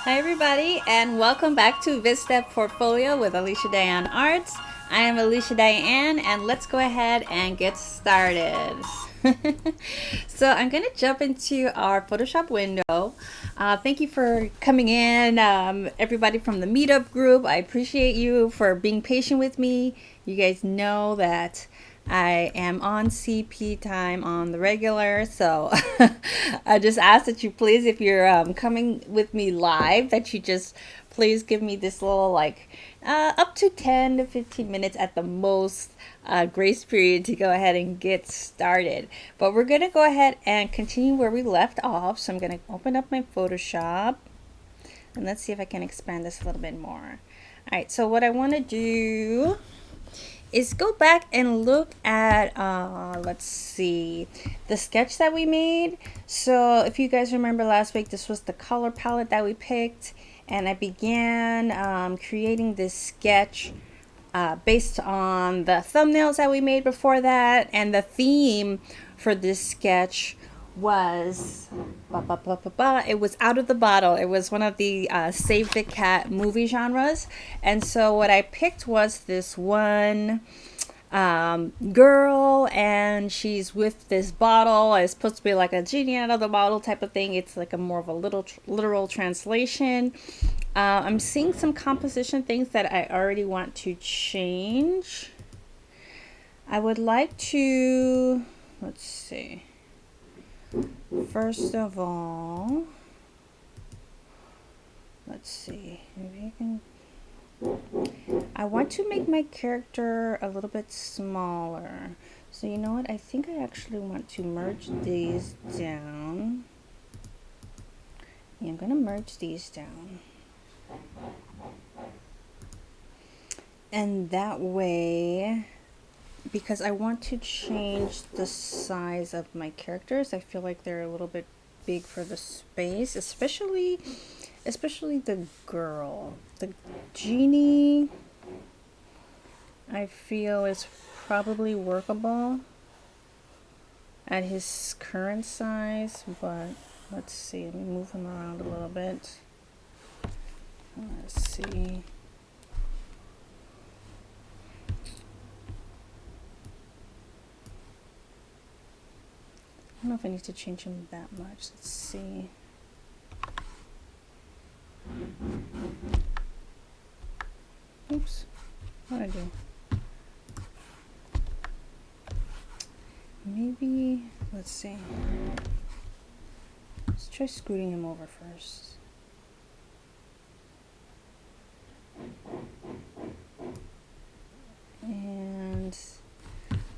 Hi everybody, and welcome back to VisDev Portfolio with Alicia Dianne Arts. I am Alicia Dianne, and let's go ahead and get started. So I'm going to jump into our Photoshop window. Thank you for coming in, everybody from the meetup group. I appreciate you for being patient with me. You guys know that I am on CP time on the regular, so I just ask that you please, if you're coming with me live, that you just please give me this little up to 10 to 15 minutes at the most grace period to go ahead and get started. But we're going to go ahead and continue where we left off. So I'm going to open up my Photoshop and let's see if I can expand this a little bit more. All right, so what I want to do is go back and look at let's see, the sketch that we made. So if you guys remember last week, this was the color palette that we picked, and I began creating this sketch based on the thumbnails that we made before that, and the theme for this sketch was it was out of the bottle. It was one of the save the cat movie genres, and so what I picked was this one girl, and she's with this bottle. It's supposed to be like a genie out of the bottle type of thing. It's like a more of a literal translation. I'm seeing some composition things that I already want to change. I would like to, let's see, first of all, let's see, maybe I can, I want to make my character a little bit smaller. So you know what, I think I actually want to merge these down. Yeah, I'm gonna merge these down. And that way, because I want to change the size of my characters, I feel like they're a little bit big for the space, especially the girl. The genie, I feel, is probably workable at his current size, but let's see, let me move him around a little bit. Let's see. I don't know if I need to change him that much. Let's see. Oops. What did I do? Maybe, let's see. Let's try scooting him over first. And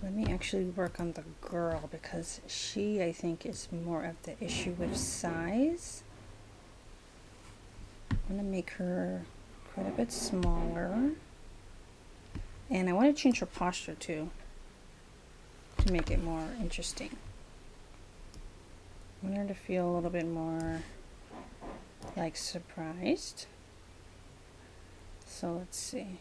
let me actually work on the girl, because she, I think, is more of the issue with size. I'm going to make her quite a bit smaller. And I want to change her posture too, to make it more interesting. I want her to feel a little bit more like surprised. So let's see.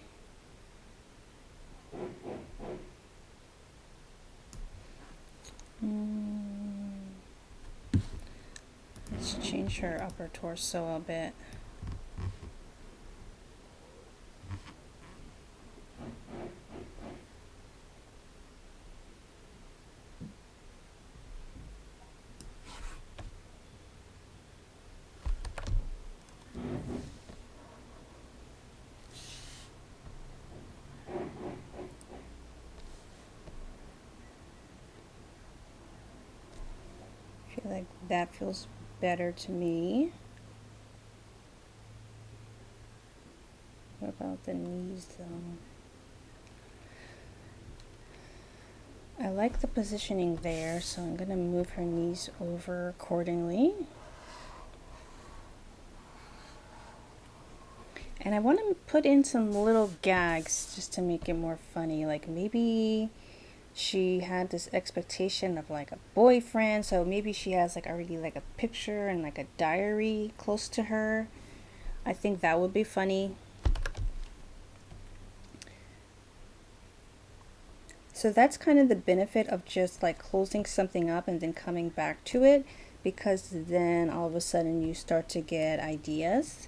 Let's change her upper torso a bit. I feel like that feels better to me. What about the knees though? I like the positioning there, so I'm going to move her knees over accordingly. And I want to put in some little gags just to make it more funny. Like maybe she had this expectation of like a boyfriend, so maybe she has like already like a picture and like a diary close to her. I think that would be funny. So that's kind of the benefit of just like closing something up and then coming back to it, because then all of a sudden you start to get ideas.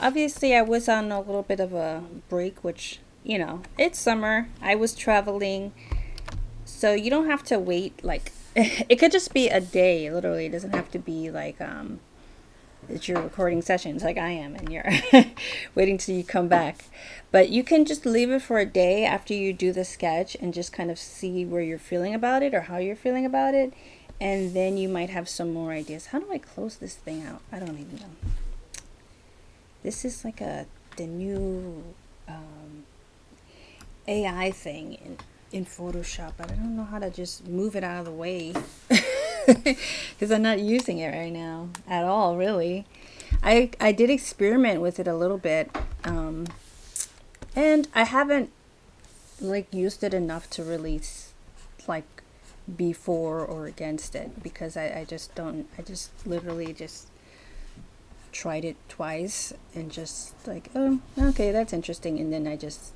Obviously, I was on a little bit of a break, which, you know, it's summer. I was traveling, so you don't have to wait like it could just be a day, literally. It doesn't have to be like it's your recording sessions like I am and you're waiting till you come back. But you can just leave it for a day after you do the sketch and just kind of see where you're feeling about it or how you're feeling about it. And then you might have some more ideas. How do I close this thing out? I don't even know. This is like the new AI thing in Photoshop, but I don't know how to just move it out of the way because I'm not using it right now at all, really. I did experiment with it a little bit, and I haven't like used it enough to really like be for or against it, because I just don't, I just literally just tried it twice and just like, oh, okay, that's interesting, and then I just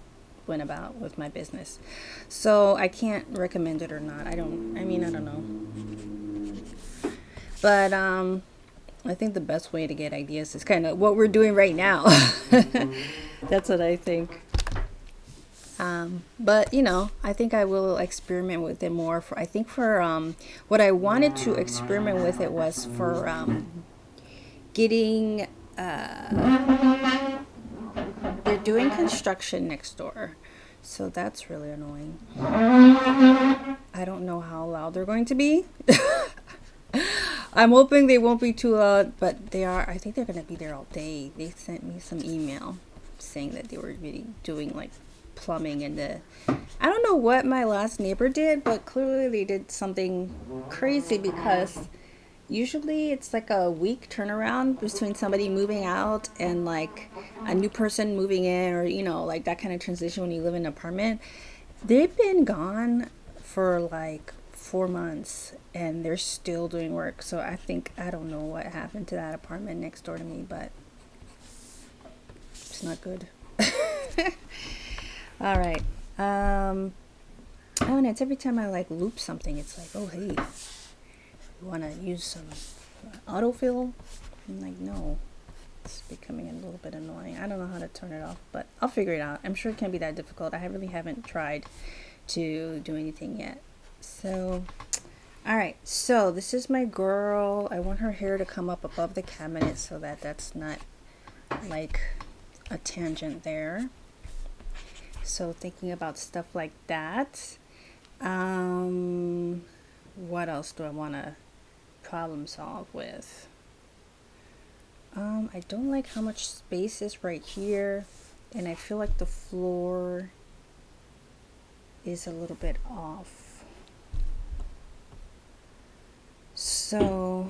went about with my business. So I can't recommend it or not. I don't know. But I think the best way to get ideas is kind of what we're doing right now. That's what I think. But you know, I think I will experiment with it more. For I think for what I wanted to experiment with it was for getting they're doing construction next door, so that's really annoying. I don't know how loud they're going to be. I'm hoping they won't be too loud, but they are. I think they're going to be there all day. They sent me some email saying that they were really doing like plumbing and I don't know what my last neighbor did, but clearly they did something crazy, because usually it's like a week turnaround between somebody moving out and like a new person moving in, or you know, like that kind of transition when you live in an apartment. They've been gone for like 4 months and they're still doing work. So I think, I don't know what happened to that apartment next door to me, but it's not good. All right. Oh, and it's every time I like loop something, it's like, oh hey, you want to use some autofill? I'm like, no. It's becoming a little bit annoying. I don't know how to turn it off, but I'll figure it out. I'm sure it can't be that difficult. I really haven't tried to do anything yet. So, all right. So this is my girl. I want her hair to come up above the cabinet so that that's not like a tangent there. So thinking about stuff like that. What else do I want to problem solve with? I don't like how much space is right here, and I feel like the floor is a little bit off. So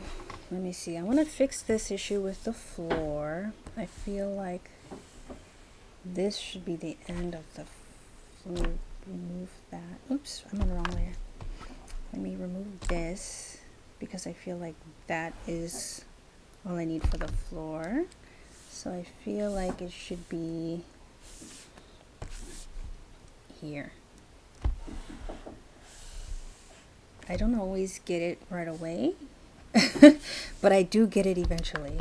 let me see. I want to fix this issue with the floor. I feel like this should be the end of the floor. Remove that. Oops, I'm on the wrong layer. Let me remove this, because I feel like that is all I need for the floor. So I feel like it should be here. I don't always get it right away, but I do get it eventually.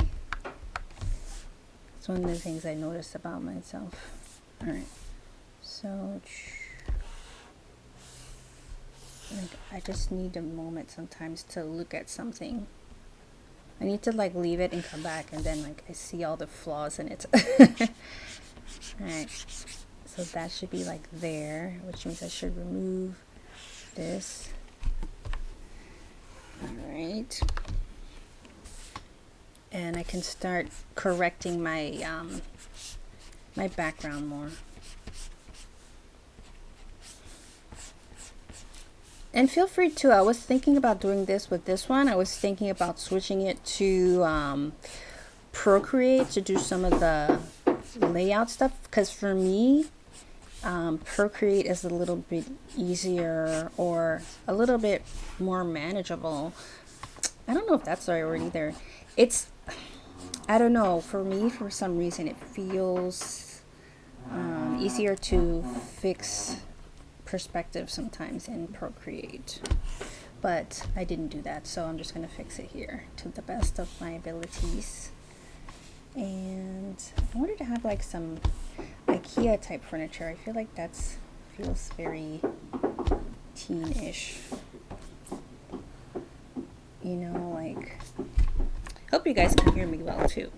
It's one of the things I noticed about myself. All right, so like, I just need a moment sometimes to look at something. I need to like leave it and come back, and then like I see all the flaws in it. Alright, so that should be like there, which means I should remove this. Alright, and I can start correcting my my background more. And feel free to, I was thinking about doing this with this one. I was thinking about switching it to Procreate to do some of the layout stuff, because for me, Procreate is a little bit easier or a little bit more manageable. I don't know if that's the right word either. It's, I don't know, for me, for some reason, it feels easier to fix perspective sometimes in Procreate. but I didn't do that, so I'm just going to fix it here to the best of my abilities. And I wanted to have like some IKEA type furniture. I feel like that's feels very teen-ish, you know, like, hope you guys can hear me well too.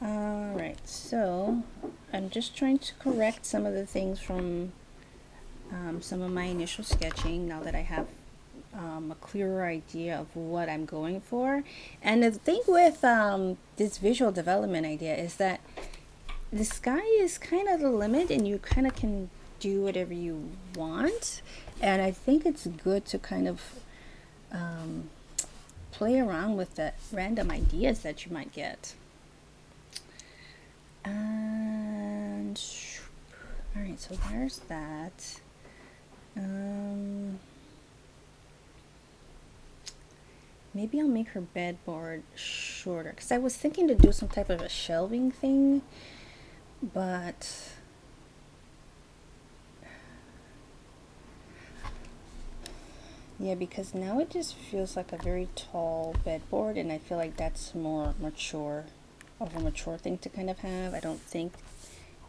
Alright, so I'm just trying to correct some of the things from some of my initial sketching now that I have a clearer idea of what I'm going for. And the thing with this visual development idea is that the sky is kind of the limit, and you kind of can do whatever you want. And I think it's good to kind of play around with the random ideas that you might get. And all right, so there's that. Maybe I'll make her bedboard shorter, because I was thinking to do some type of a shelving thing, but yeah, because now it just feels like a very tall bedboard, and I feel like that's more mature, of a mature thing to kind of have. I don't think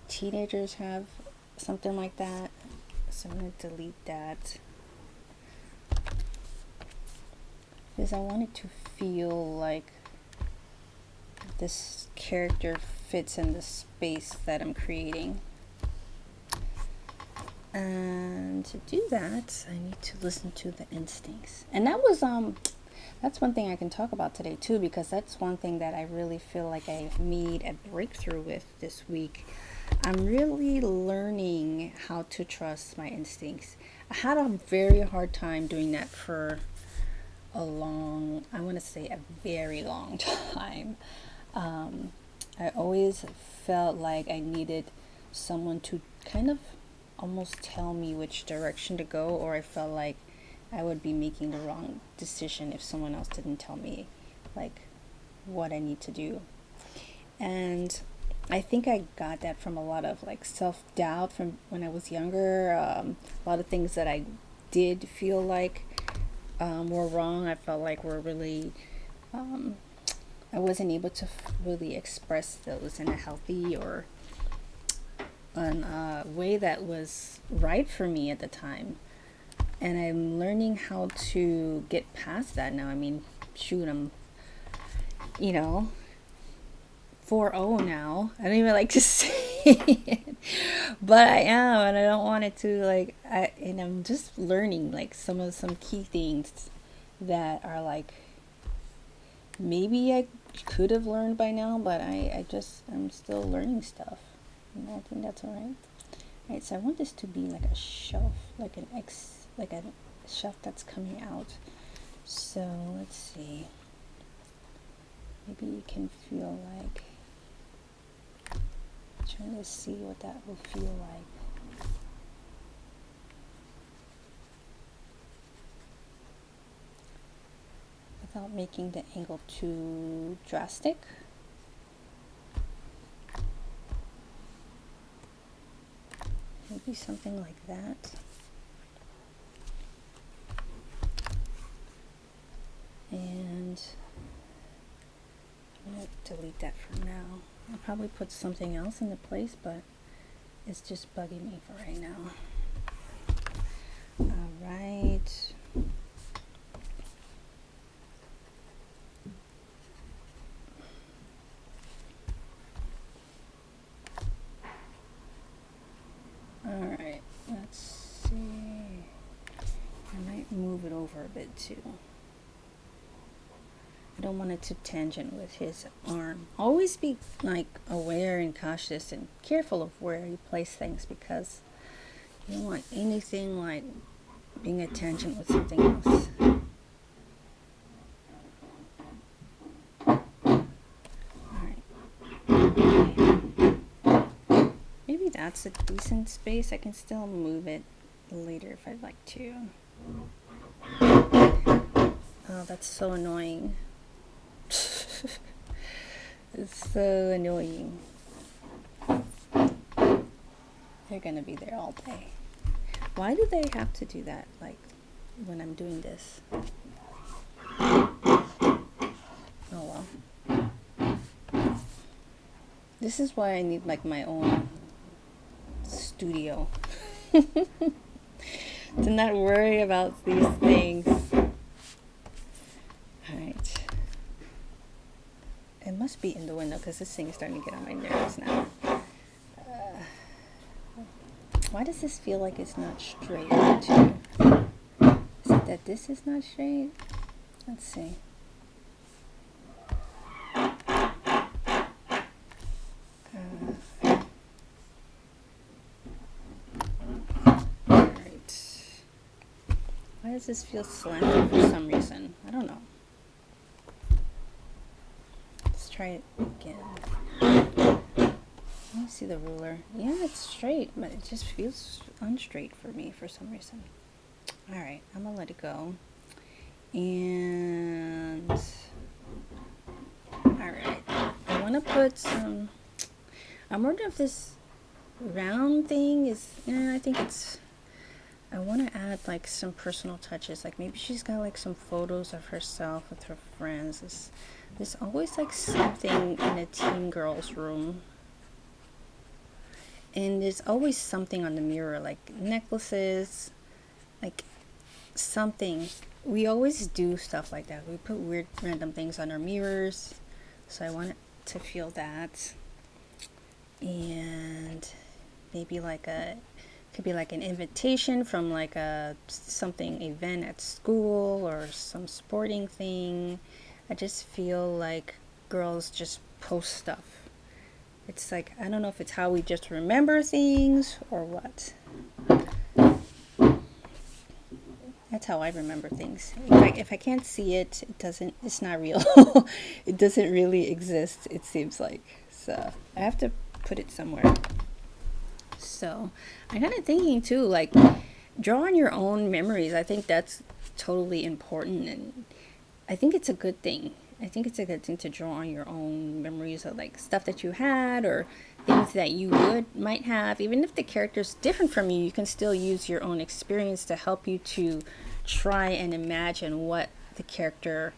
teenagers have something like that, so I'm going to delete that, because I want it to feel like this character fits in the space that I'm creating. And to do that, I need to listen to the instincts. And that was that's one thing I can talk about today too, because that's one thing that I really feel like I made a breakthrough with this week. I'm really learning how to trust my instincts. I had a very hard time doing that for a long, I want to say a very long time. I always felt like I needed someone to kind of almost tell me which direction to go, or I felt like I would be making the wrong decision if someone else didn't tell me like what I need to do. And I think I got that from a lot of like self-doubt from when I was younger. A lot of things that I did feel like were wrong, I felt like were really I wasn't able to really express those in a healthy or a way that was right for me at the time. And I'm learning how to get past that now. I mean, shoot, I'm, you know, 4-0 now. I don't even like to say it, but I am, and I don't want it to like. And I'm just learning like some key things that are like maybe I could have learned by now, but I'm still learning stuff. And I think that's all right. All right, so I want this to be like a shelf, like a shelf that's coming out. So let's see. Maybe you can feel like trying to see what that will feel like. Without making the angle too drastic. Maybe something like that. And I'm going to delete that for now. I'll probably put something else in the place, but it's just bugging me for right now. All right. All right, let's see. I might move it over a bit too. I don't want it to tangent with his arm. Always be like aware and cautious and careful of where you place things, because you don't want anything like being a tangent with something else. Alright. Maybe that's a decent space. I can still move it later if I'd like to. Oh, that's so annoying. It's so annoying. They're gonna be there all day. Why do they have to do that? Like, when I'm doing this. Oh well. This is why I need like my own studio. To not worry about these things. Alright. It must be in the window because this thing is starting to get on my nerves now. Why does this feel like it's not straight too? Is it that this is not straight? Let's see. Alright. Why does this feel slanted for some reason? I don't know. Let's try it again. Let me see the ruler. Yeah, it's straight, but it just feels unstraight for me for some reason. Alright, I'm gonna let it go. And alright, I want to put some, I'm wondering if this round thing is, I think it's, I want to add like some personal touches, like maybe she's got like some photos of herself with her friends. There's always like something in a teen girl's room. And there's always something on the mirror, like necklaces, like something. We always do stuff like that. We put weird random things on our mirrors. So I want it to feel that. And maybe like could be like an invitation from like a something event at school or some sporting thing. I just feel like girls just post stuff. It's like, I don't know if it's how we just remember things or what. That's how I remember things. If I can't see it, it's not real. It doesn't really exist, it seems like. So I have to put it somewhere. So I'm kind of thinking too, like, draw on your own memories. I think that's totally important, and I think it's a good thing. I think it's a good thing to draw on your own memories of like stuff that you had or things that you might have. Even if the character's different from you, you can still use your own experience to help you to try and imagine what the character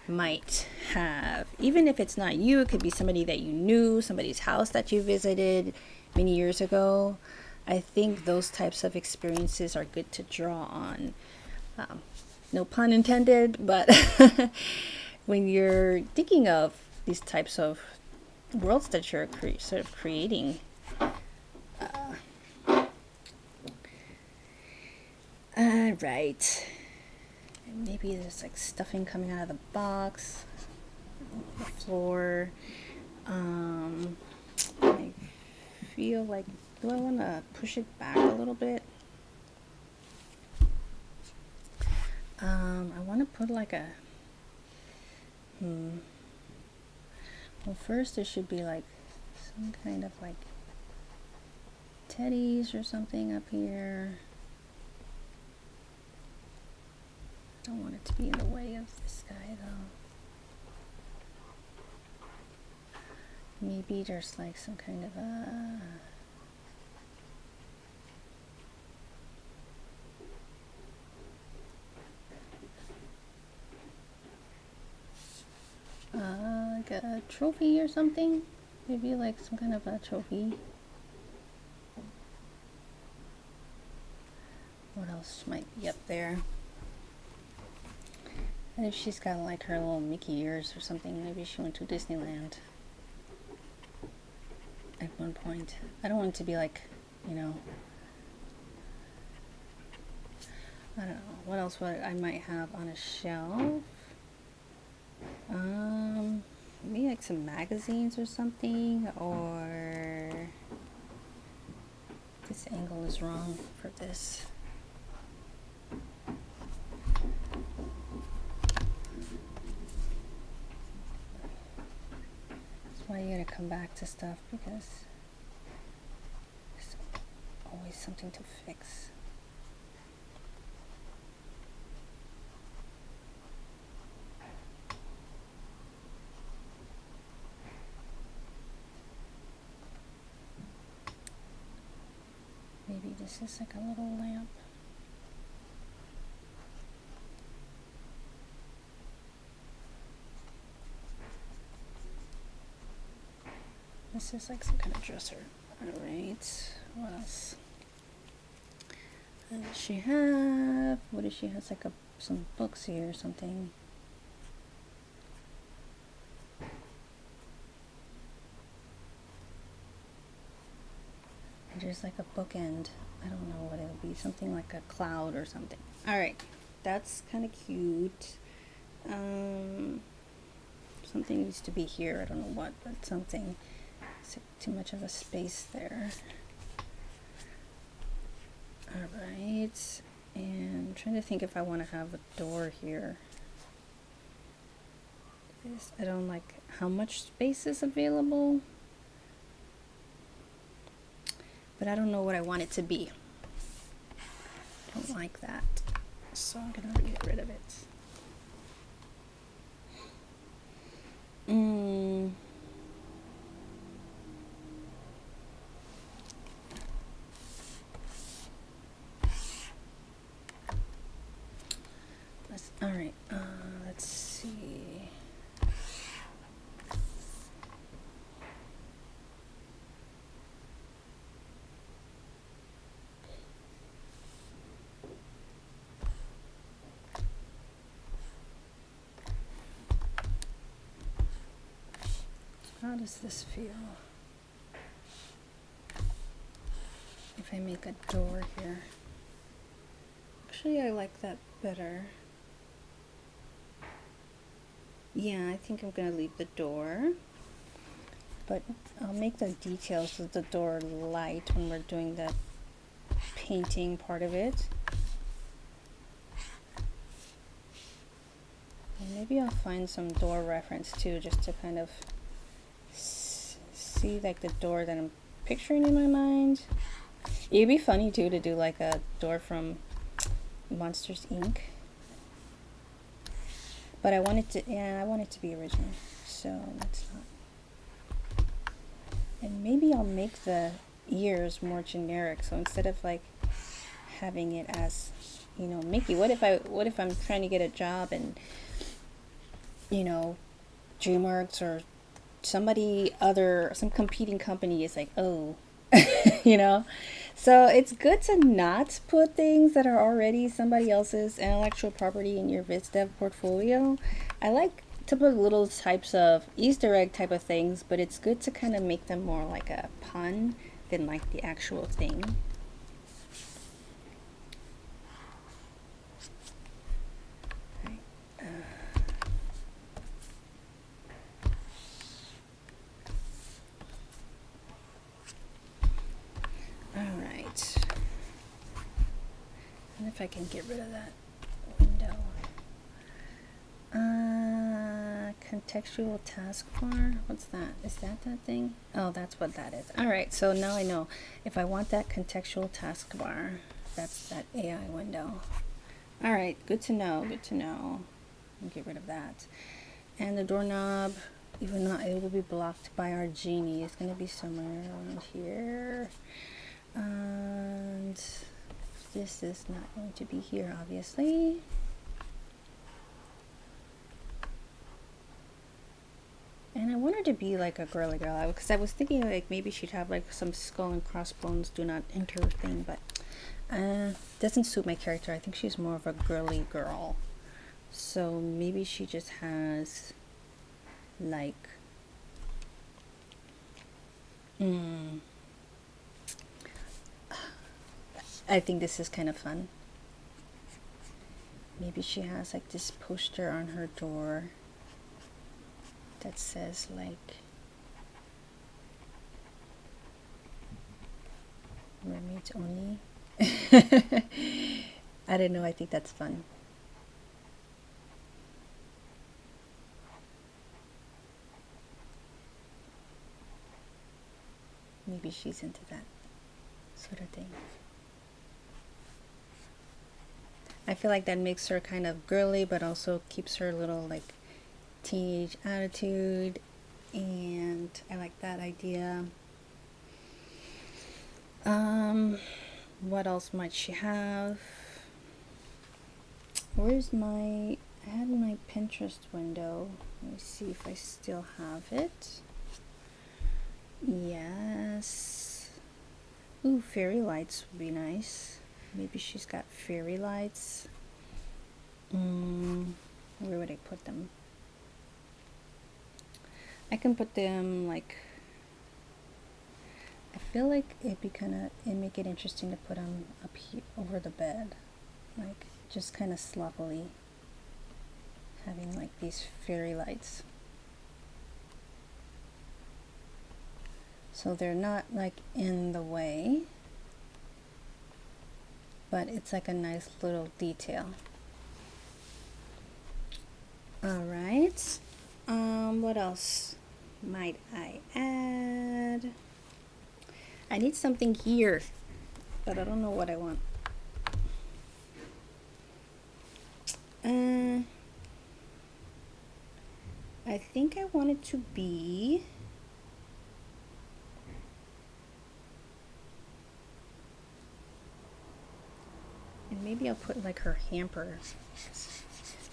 might have. Even if it's not you, it could be somebody that you knew, somebody's house that you visited many years ago. I think those types of experiences are good to draw on. No pun intended, but when you're thinking of these types of worlds that you're sort of creating, right. Maybe there's like stuffing coming out of the box, the floor. I feel like, do I want to push it back a little bit? I want to put like a, well, first there should be like some kind of like teddies or something up here. I don't want it to be in the way of this guy though. Maybe there's like some kind of a, like a trophy or something. Maybe like some kind of a trophy. What else might be up there? And if she's got like her little Mickey ears or something, maybe she went to Disneyland at one point. I don't want it to be like, you know, I don't know. What else would I might have on a shelf? Maybe like some magazines or something, or this angle is wrong for this. That's why you gotta come back to stuff, because there's always something to fix. Maybe this is like a little lamp. This is like some kind of dresser. Alright, what else? Does she have? What does she have? Like some books here or something. There's like a bookend. I don't know what it'll be. Something like a cloud or something. Alright, that's kind of cute. Something needs to be here. I don't know what, but something. It's too much of a space there. Alright, and I'm trying to think if I want to have a door here. I don't like how much space is available, but I don't know what I want it to be. I don't like that, so I'm gonna get rid of it. All right, let's see. How does this feel? If I make a door here. Actually, I like that better. Yeah, I think I'm gonna leave the door, but I'll make the details of the door light when we're doing the painting part of it. And maybe I'll find some door reference too, just to kind of see like the door that I'm picturing in my mind. It'd be funny too to do like a door from Monsters Inc. But I want it to, yeah, I want it to be original, so let's not. And maybe I'll make the ears more generic, so instead of like having it as, you know, Mickey, what if I'm trying to get a job and, you know, DreamWorks or some competing company is like, oh, you know? So it's good to not put things that are already somebody else's intellectual property in your VisDev portfolio. I like to put little types of Easter egg type of things, but it's good to kind of make them more like a pun than like the actual thing. Alright. And if I can get rid of that window. Contextual taskbar. What's that? Is that thing? Oh, that's what that is. Alright, so now I know. If I want that contextual taskbar, that's that AI window. Alright, good to know, good to know. I'll get rid of that. And the doorknob, even though it will be blocked by our genie, it's going to be somewhere around here. And this is not going to be here, obviously. And I want her to be like a girly girl, because I was thinking like maybe she'd have like some skull and crossbones do not enter thing, but doesn't suit my character. I think she's more of a girly girl. So maybe she just has like I think this is kind of fun. Maybe she has like this poster on her door that says like mermaids only. I don't know, I think that's fun. Maybe she's into that sort of thing. I feel like that makes her kind of girly, but also keeps her little like teenage attitude, and I like that idea. What else might she have? Where's I had my Pinterest window. Let me see if I still have it. fairy lights would be nice. Maybe she's got fairy lights. Where would I put them? I can put them like, I feel like it'd be it'd make it interesting to put them up here over the bed, like just kind of sloppily having like these fairy lights. So they're not like in the way, but it's like a nice little detail. All right. What else might I add? I need something here, but I don't know what I want. I think I want it to be and maybe I'll put like her hamper.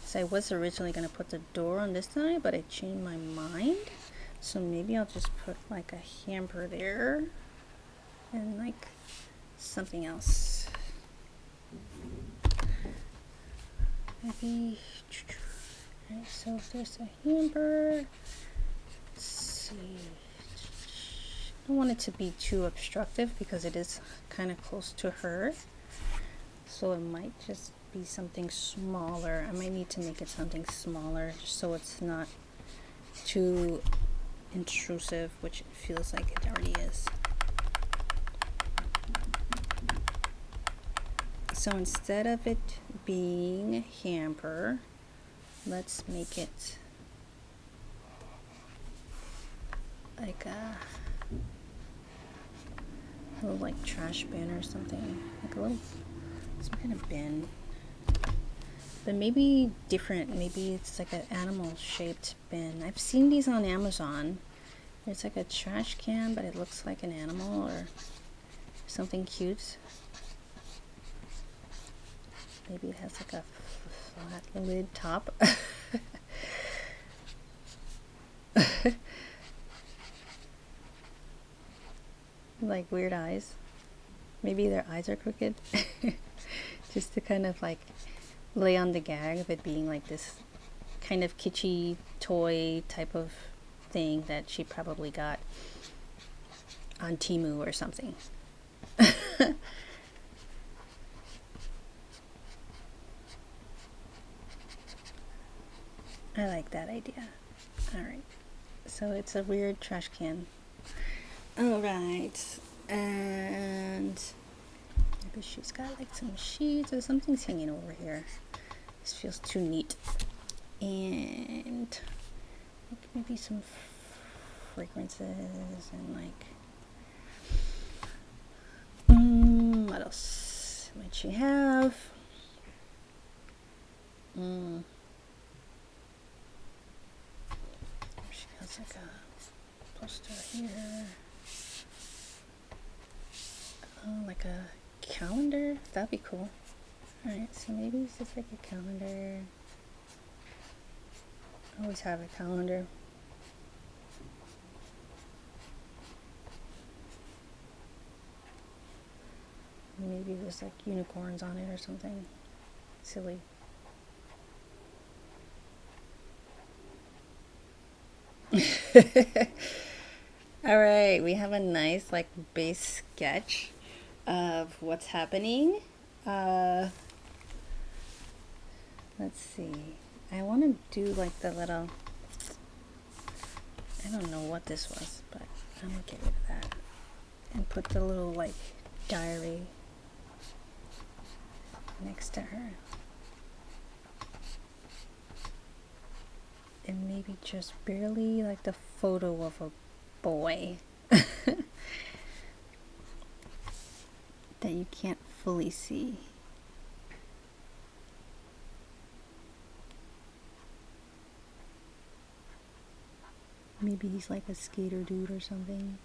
So I was originally going to put the door on this side, but I changed my mind. So maybe I'll just put like a hamper there and like something else. Maybe. Alright, so if there's a hamper, let's see. I don't want it to be too obstructive because it is kind of close to her. So it might just be something smaller. I might need to make it something smaller just so it's not too intrusive, which it feels like it already is. So instead of it being a hamper, let's make it like a little like trash bin or something, like a little some kind of bin, but maybe different. Maybe it's like an animal shaped bin. I've seen these on Amazon. It's like a trash can, but it looks like an animal or something cute. Maybe it has like a flat lid top. Like weird eyes. Maybe their eyes are crooked. Just to kind of like lay on the gag of it being like this kind of kitschy toy type of thing that she probably got on Temu or something. I like that idea. Alright, so it's a weird trash can. Alright, and maybe she's got like some sheets or something's hanging over here. This feels too neat. And like maybe some fragrances and like what else might she have? She has like a poster here. Like a calendar. That'd be cool. Alright, so maybe it's just like a calendar. I always have a calendar. Maybe there's like unicorns on it or something silly. Alright, we have a nice like base sketch of what's happening. Let's see. I want to do like the little, I don't know what this was, but I'm gonna get rid of that and put the little like diary next to her. And maybe just barely like the photo of a boy that you can't fully see. Maybe he's like a skater dude or something.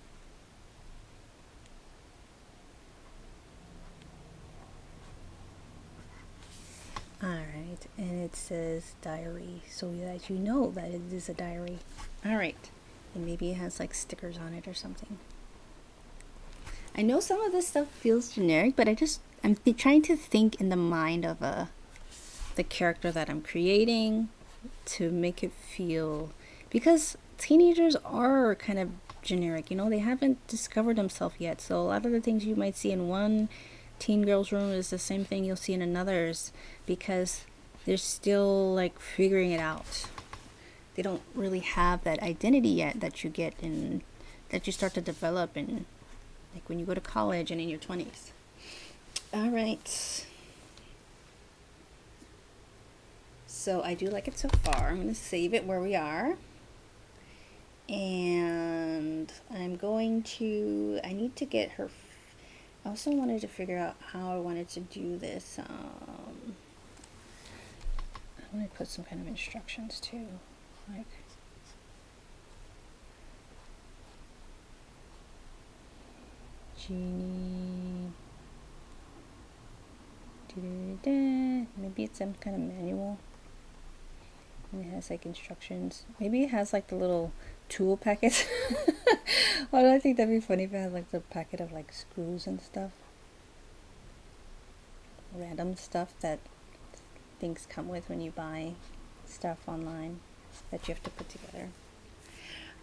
Alright, and it says diary, so that you know that it is a diary. Alright, and maybe it has like stickers on it or something. I know some of this stuff feels generic, but I'm trying to think in the mind of the character that I'm creating to make it feel, because teenagers are kind of generic, you know, they haven't discovered themselves yet. So a lot of the things you might see in one teen girl's room is the same thing you'll see in another's, because they're still like figuring it out. They don't really have that identity yet that you get in, that you start to develop in, like when you go to college and in your 20s. All right. So I do like it so far. I'm going to save it where we are. And I'm going to, I need to get her, I also wanted to figure out how I wanted to do this. I'm going to put some kind of instructions too. Like, Genie. Maybe it's some kind of manual. And it has like instructions. Maybe it has like the little tool packets. Why do I think that'd be funny if it had like the packet of like screws and stuff? Random stuff that things come with when you buy stuff online that you have to put together.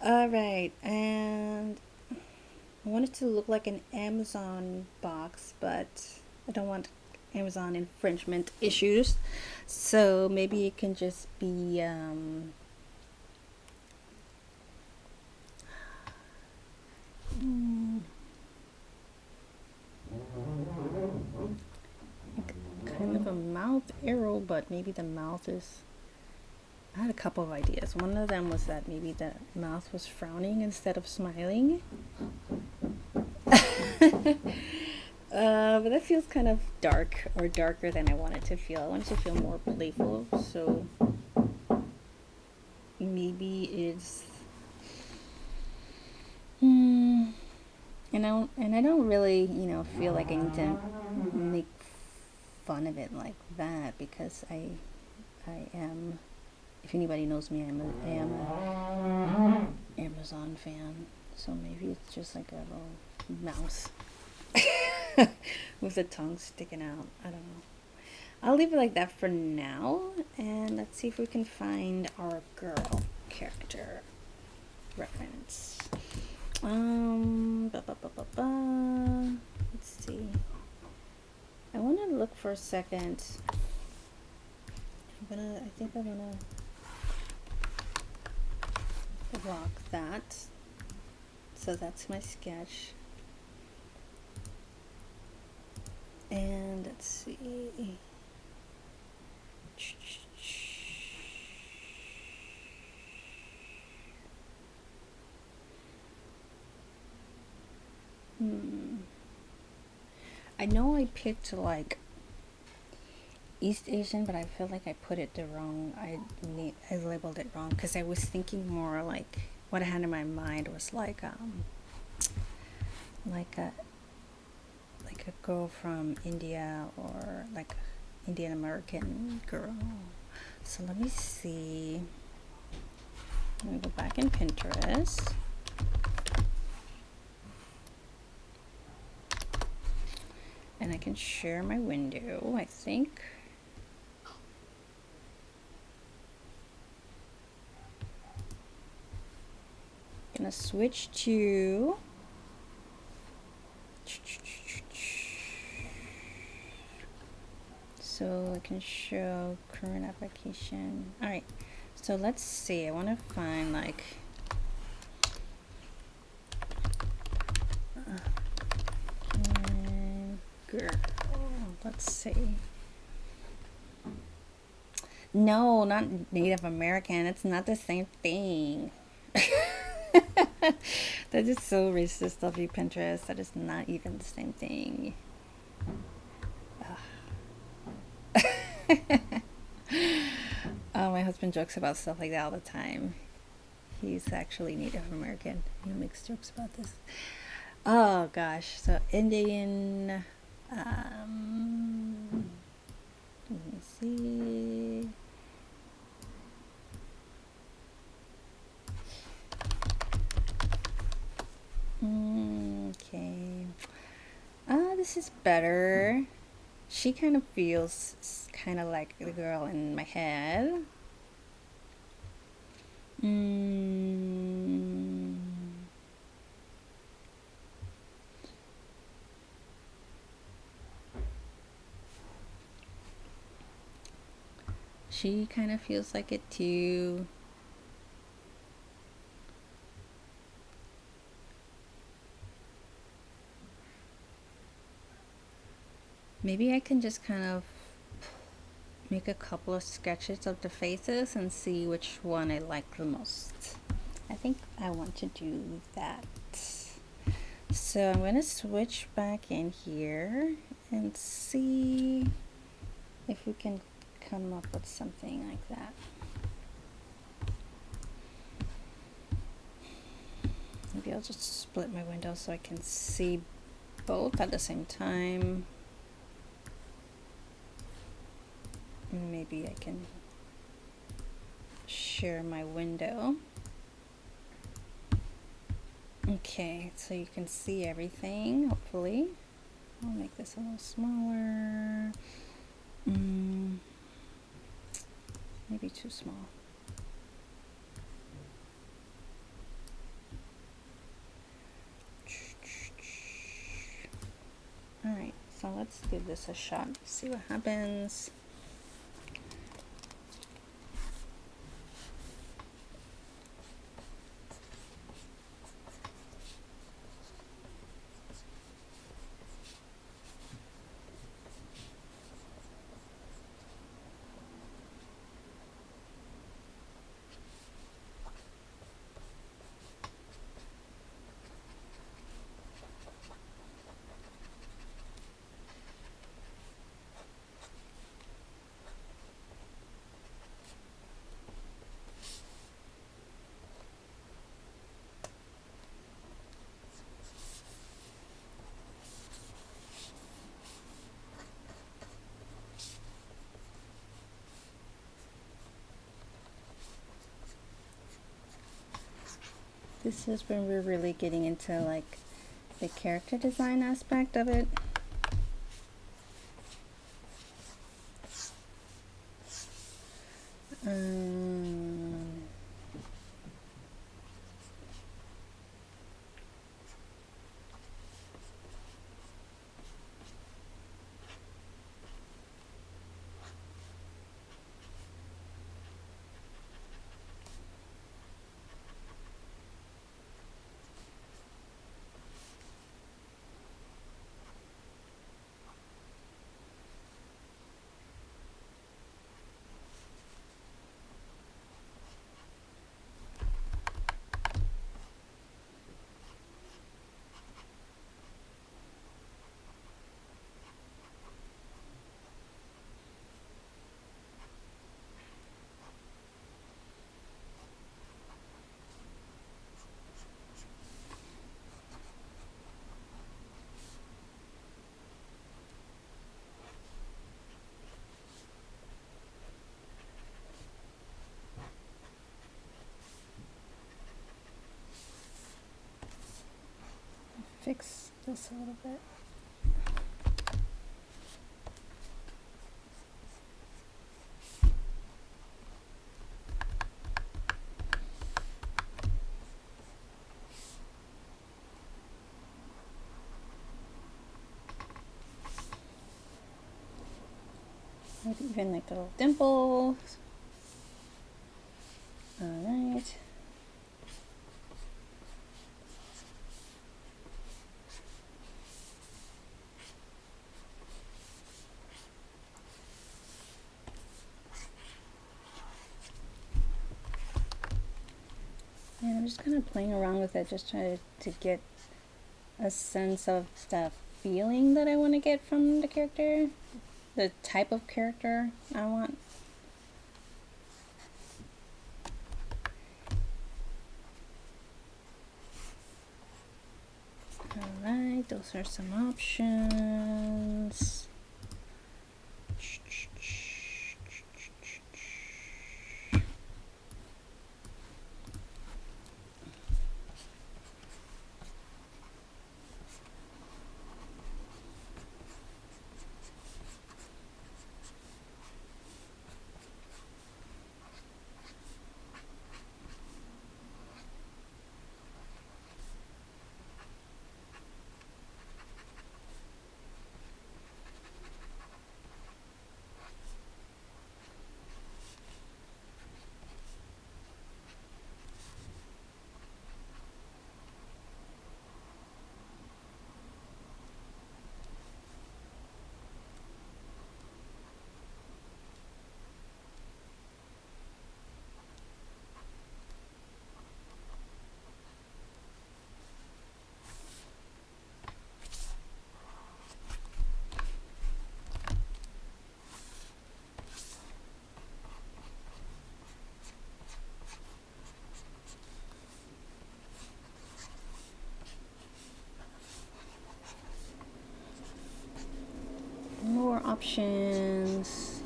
Alright, and I want it to look like an Amazon box, but I don't want Amazon infringement issues, so maybe it can just be kind of a mouth arrow, but maybe the mouth is, I had a couple of ideas. One of them was that maybe the mouth was frowning instead of smiling. But that feels kind of dark, or darker than I want it to feel. I want it to feel more playful, so maybe it's and I don't really, you know, feel like I need to make fun of it like that, because I am, if anybody knows me, I am an Amazon fan, so maybe it's just like a little mouse with the tongue sticking out. I don't know. I'll leave it like that for now, and let's see if we can find our girl character reference. Let's see. I want to look for a second. I think I'm gonna block that. So that's my sketch. And let's see. I know I picked like East Asian, but I feel like I put it the wrong. I labeled it wrong, because I was thinking more like, what I had in my mind was like a girl from India, or like Indian American girl. So let me see. Let me go back in Pinterest. And I can share my window, I think. Gonna switch to so I can show current application. All right, so let's see. I want to find like girl. Let's see. No, not Native American. It's not the same thing. That is so racist of you, Pinterest. That is not even the same thing. Oh, my husband jokes about stuff like that all the time. He's actually Native American. He makes jokes about this. Oh gosh. So Indian. Let me see. Okay. this is better. She kind of feels kind of like the girl in my head. She kind of feels like it too. Maybe I can just kind of make a couple of sketches of the faces and see which one I like the most. I think I want to do that. So I'm going to switch back in here and see if we can come up with something like that. Maybe I'll just split my window so I can see both at the same time. Maybe I can share my window. Okay, so you can see everything, hopefully. I'll make this a little smaller. Maybe too small. Alright, so let's give this a shot, see what happens. This is when we're really getting into like the character design aspect of it. Fix this a little bit. Maybe even like little dimples. All right. And I'm just kind of playing around with it, just trying to get a sense of the feeling that I want to get from the character, the type of character I want. Alright, those are some options. options.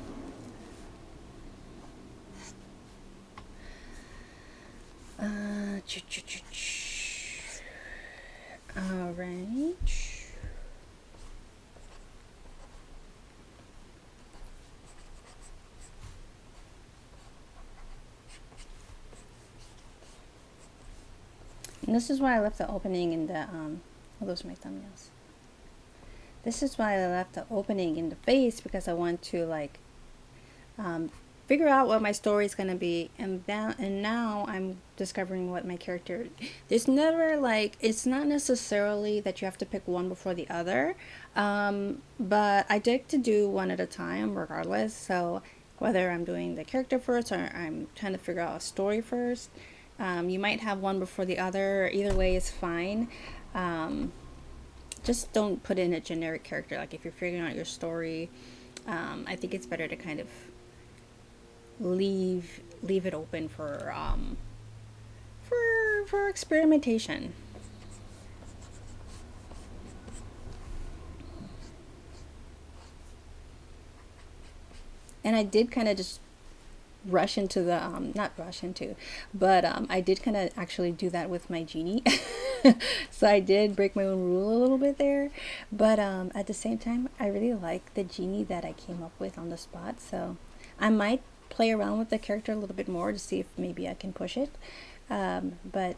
All right. And this is why I left the opening in the, oh, those are my thumbnails. This is why I left the opening in the face, because I want to like figure out what my story is going to be. And now I'm discovering what my character, there's never like, it's not necessarily that you have to pick one before the other. But I like to do one at a time regardless. So whether I'm doing the character first or I'm trying to figure out a story first, you might have one before the other. Either way is fine. Just don't put in a generic character. Like if you're figuring out your story, I think it's better to kind of leave it open for experimentation. And I did kind of just rush into the not rush into, but I did kind of actually do that with my genie. So I did break my own rule a little bit there, but at the same time I really like the genie that I came up with on the spot. So I might play around with the character a little bit more to see if maybe I can push it, but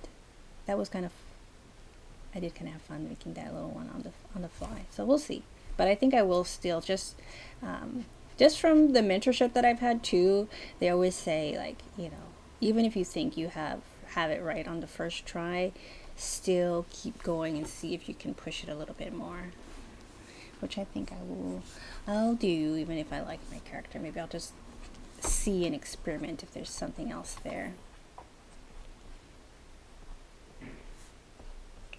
that was kind of, I did kind of have fun making that little one on the fly. So we'll see, but I think I will still just from the mentorship that I've had too, they always say, like, you know, even if you think you have it right on the first try, still keep going and see if you can push it a little bit more, which I think I'll do. Even if I like my character, maybe I'll just see and experiment if there's something else there.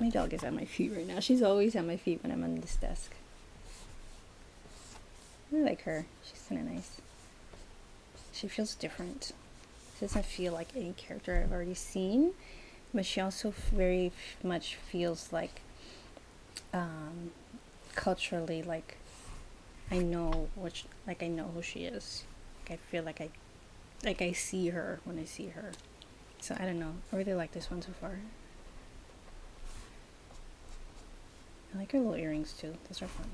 My dog is at my feet right now. She's always at my feet when I'm on this desk. I like her. She's kind of nice. She feels different. She doesn't feel like any character I've already seen, but she also very much feels like culturally, like I know I know who she is. Like I feel like I see her when I see her. So I don't know. I really like this one so far. I like her little earrings too. Those are fun.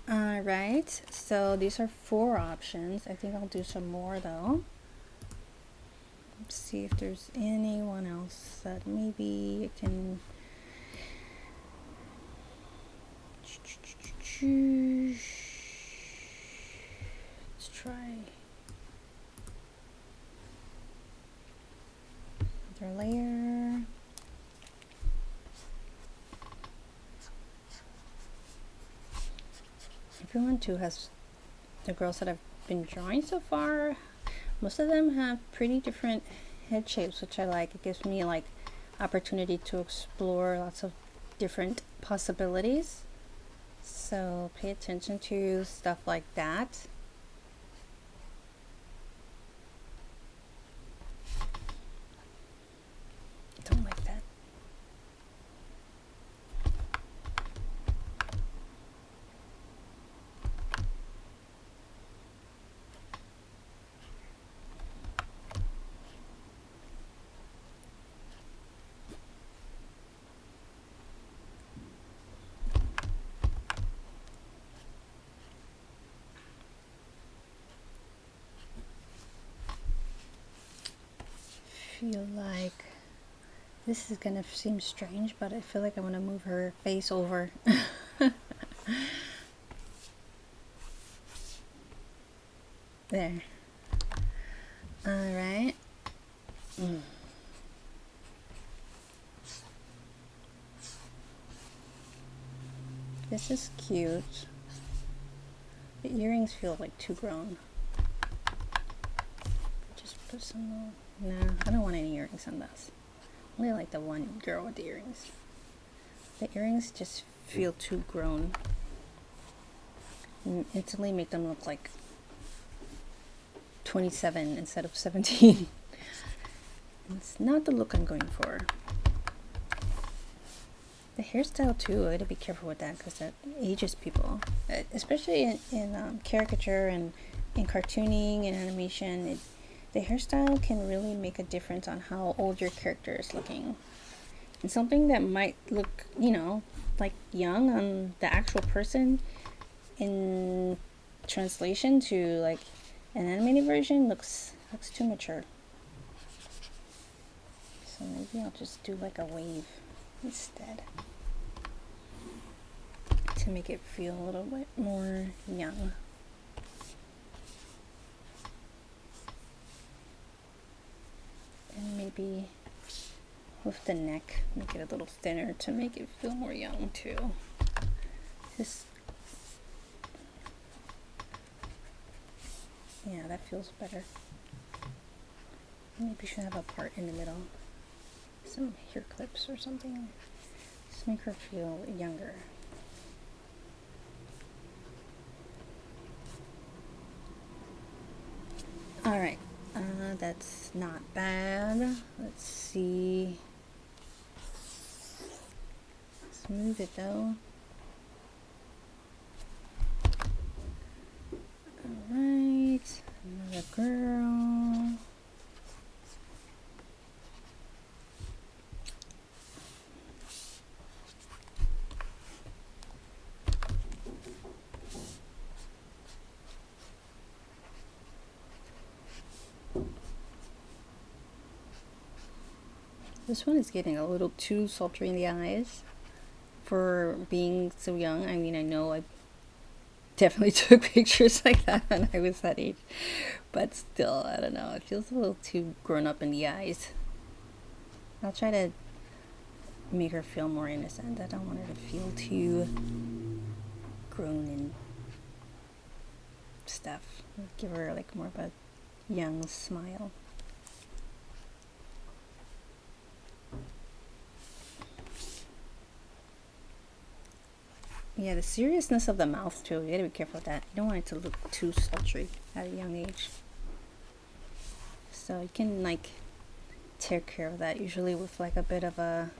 Alright, so these are 4 options. I think I'll do some more though. Let's see if there's anyone else that maybe I can choose. Let's try another layer. Everyone too has, the girls that I've been drawing so far, most of them have pretty different head shapes, which I like. It gives me like opportunity to explore lots of different possibilities. So pay attention to stuff like that. I don't like that. Feel like this is gonna seem strange, but I feel like I want to move her face over. There. All right. This is cute. The earrings feel like too grown. Just put some little... No, I don't want any earrings on this. I only like the one girl with the earrings. The earrings just feel too grown. And instantly make them look like 27 instead of 17. It's not the look I'm going for. The hairstyle too, I gotta be careful with that because that ages people, especially in caricature and in cartooning and animation. The hairstyle can really make a difference on how old your character is looking. And something that might look, you know, like young on the actual person in translation to like an animated version looks too mature. So maybe I'll just do like a wave instead to make it feel a little bit more young. And maybe with the neck, make it a little thinner to make it feel more young too. Yeah, that feels better. Maybe should have a part in the middle. Some hair clips or something. Just make her feel younger. Alright, that's not bad. Let's see. Smooth it though. Alright, another girl. This one is getting a little too sultry in the eyes for being so young. I mean, I know I definitely took pictures like that when I was that age, but still, I don't know. It feels a little too grown up in the eyes. I'll try to make her feel more innocent. I don't want her to feel too grown and stuff. Give her like more of a young smile. Yeah, the seriousness of the mouth too. You gotta be careful with that. You don't want it to look too sultry at a young age. So you can like take care of that usually with like a bit of a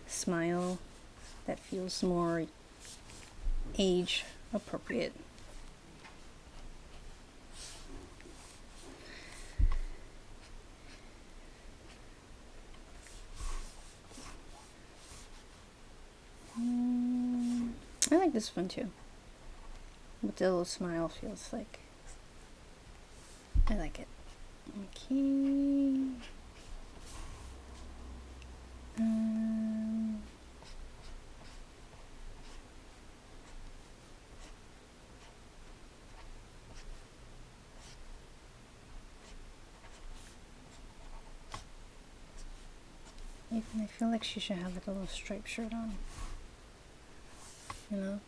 smile that feels more age appropriate. I like this one too. With the little smile feels like I like it. Okay. Even I feel like she should have like a little striped shirt on. You know?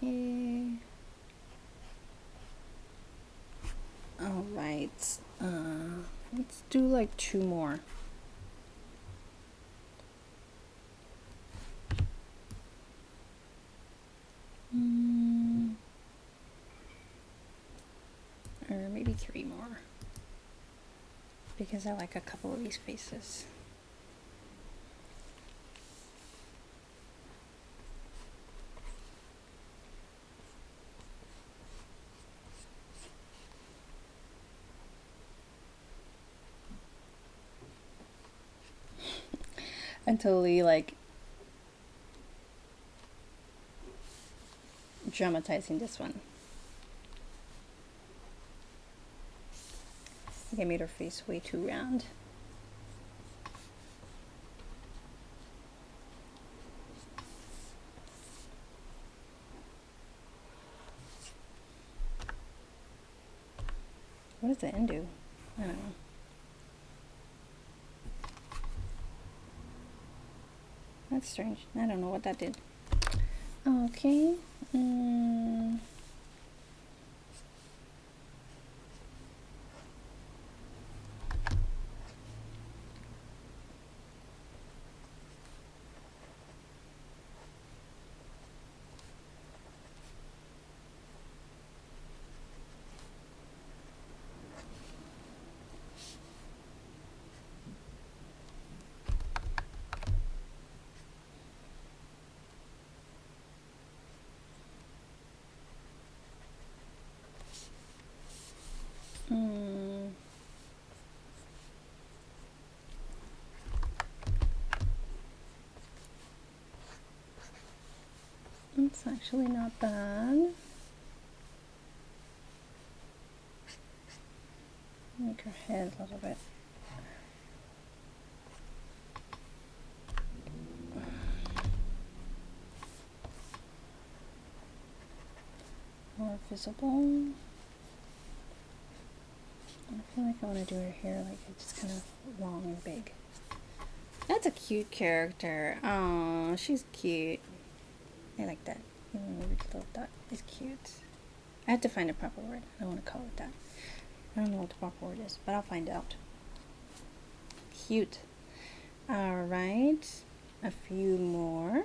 Okay. All right. Let's do like 2 more. Or maybe 3 more. Because I like a couple of these faces. I'm totally like dramatizing this one. I think I made her face way too round. What does the end do? I don't know. That's strange. I don't know what that did. Okay. It's actually not bad. Make her head a little bit. More visible. I feel like I want to do her hair like it's kind of long and big. That's a cute character. Oh, she's cute. I like that. Even maybe the little dot is cute. I have to find a proper word. I don't want to call it that. I don't know what the proper word is, but I'll find out. Cute. Alright. A few more.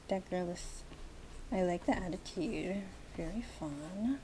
That girl is... I like the attitude. Very fun.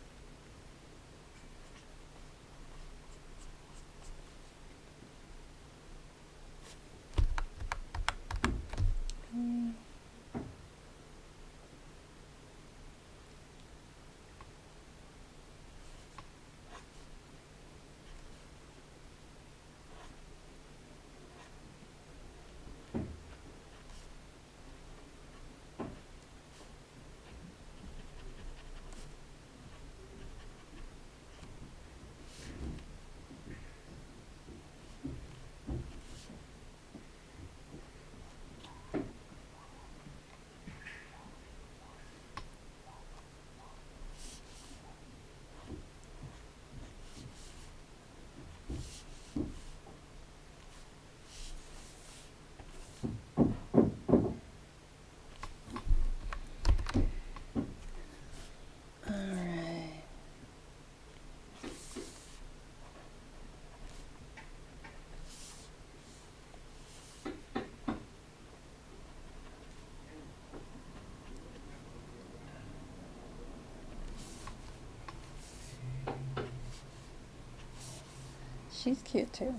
She's cute too.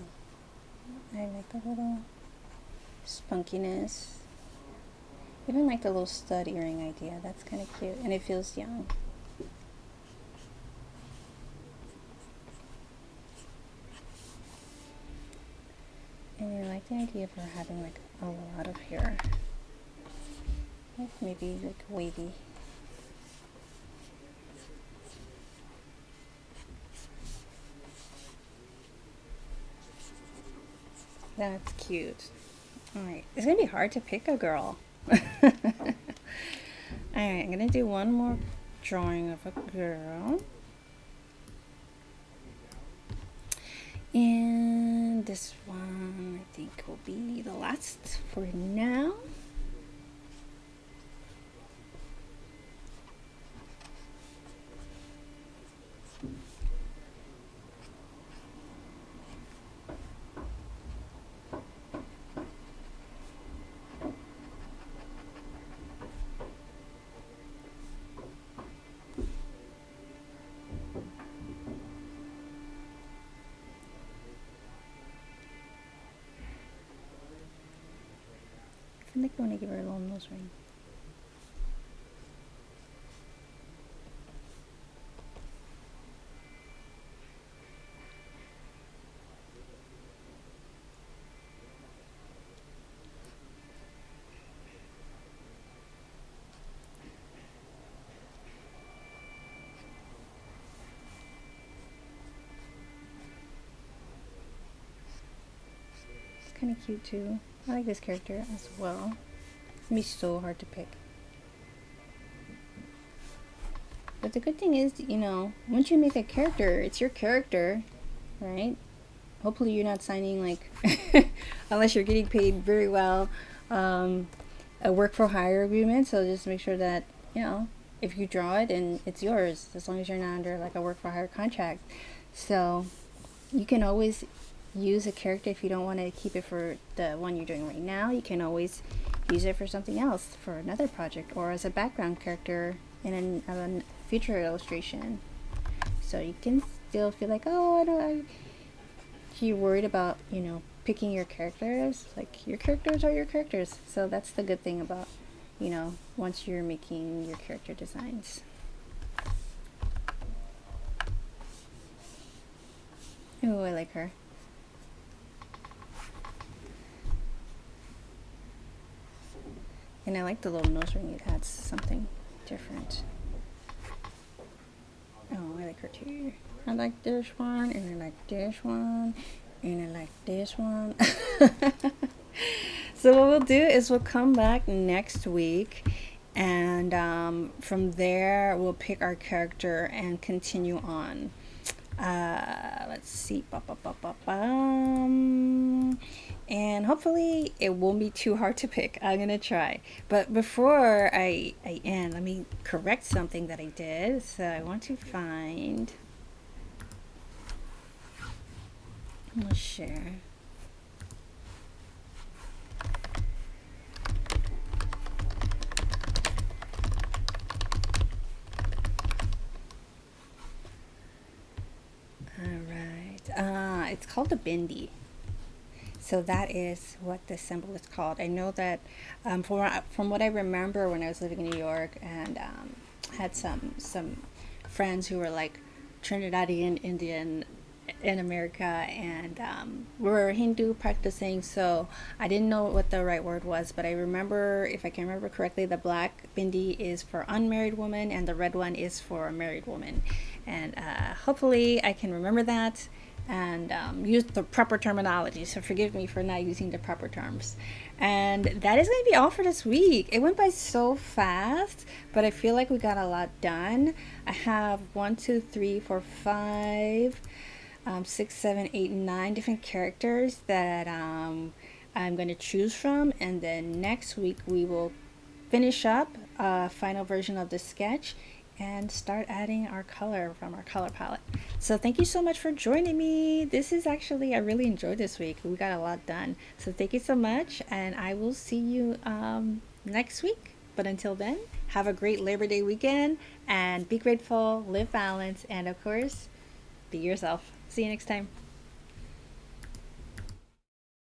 I like the little spunkiness. Even like the little stud earring idea. That's kind of cute. And it feels young. And I like the idea of her having like a lot of hair. Like maybe like wavy. That's cute. Alright, it's gonna be hard to pick a girl. Alright, I'm gonna do one more drawing of a girl. And this one I think will be the last for now. I feel like I want to give her a little nose ring. It's kind of cute too. I like this character as well. It's gonna be so hard to pick. But the good thing is, you know, once you make a character, it's your character, right? Hopefully you're not signing like, unless you're getting paid very well, a work for hire agreement. So just make sure that, you know, if you draw it and it's yours, as long as you're not under like a work for hire contract. So you can always use a character if you don't want to keep it for the one you're doing right now. You can always use it for something else, for another project, or as a background character in a future illustration. So you can still feel like, oh, I don't. You're worried about, you know, picking your characters. Like, your characters are your characters. So that's the good thing about, you know, once you're making your character designs. Oh, I like her. And I like the little nose ring. It adds something different. Oh, I like her too. I like this one, and I like this one, and I like this one. So what we'll do is we'll come back next week, and from there we'll pick our character and continue on. Let's see. And hopefully it won't be too hard to pick. I'm gonna try. But before I end, let me correct something that I did. So I want to find. I'm gonna share. It's called the bindi. So that is what the symbol is called. I know that from what I remember when I was living in New York and had some friends who were like Trinidadian Indian in America, and we're Hindu practicing, so I didn't know what the right word was, but I remember, if I can remember correctly, the black bindi is for unmarried women and the red one is for a married woman. And hopefully I can remember that and use the proper terminology. So forgive me for not using the proper terms. And that is going to be all for this week. It went by so fast, but I feel like we got a lot done. I have 1, 2, 3, 4, 5, 6, 7, 8, 9 different characters that I'm going to choose from. And then next week we will finish up a final version of the sketch and start adding our color from our color palette. So thank you so much for joining me. This is actually, I really enjoyed this week. We got a lot done. So thank you so much, and I will see you next week. But until then, have a great Labor Day weekend, and be grateful, live balance, and of course, be yourself. See you next time.